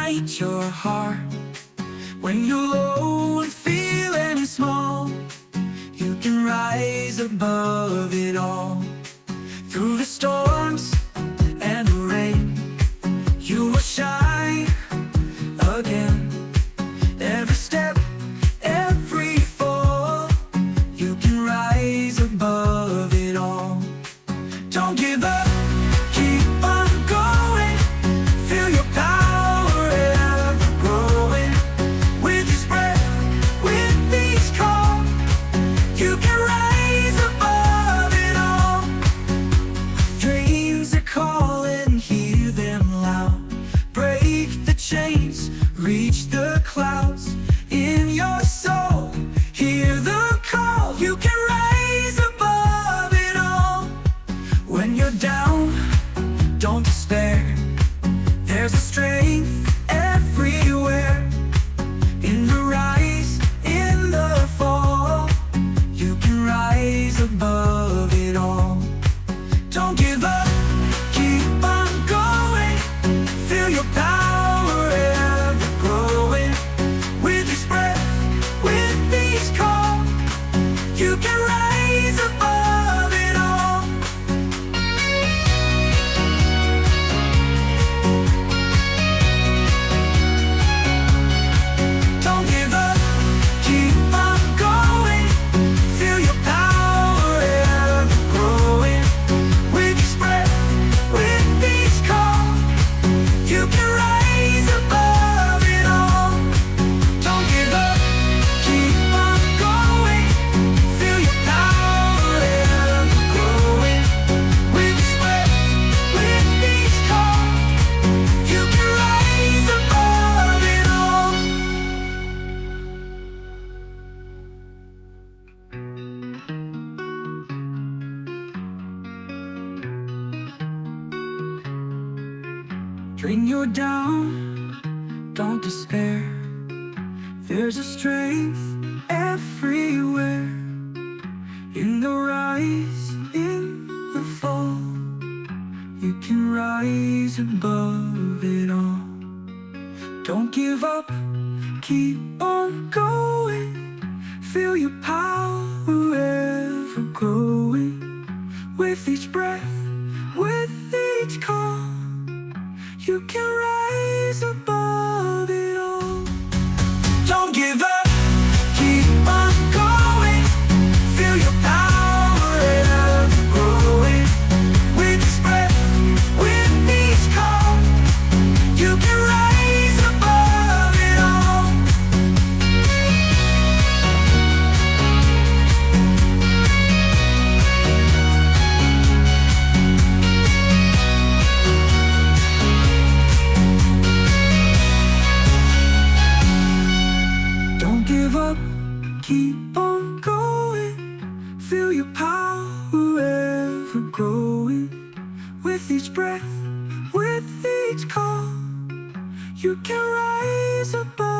ignite your heart. When you're low and feeling small, you can rise above it all. Through the storms and the rain, you will shine again. Every step, every fall, you can rise above it all. Don't give up, keep on going. Feel your power ever growing. With each breath, with each call, you can rise above it all. Dreams are calling, hear them loud. Break the chains, reach the clouds. In your soul, hear the call. You can rise above it all. When you're down, don't despair. There's a strength everywhere. In the rise, in the fall, you can rise above it all. Don't give up, keep on going. Feel your power ever growing. With each breath, with each call, you can rise above it all. Don't give up, keep on going. Feel your power ever growing. With each breath, with each call, you can rise above it all. Don't give up, keep on going. Feel your power ever growing. With each breath, with each call, you can rise above it all. When you're down, don't despair. There's a strength everywhere. In the rise, in the fall, you can rise above it all. Don't give up, keep on going. Feel your power ever growing. With each breath, with each call, you can rise above it all. Don't give up, keep on going. Feel your power ever growing. With each breath, with each call, you can rise above it all. Don't give up, keep on going. Feel your power ever growing. With each breath, with each call, you can rise above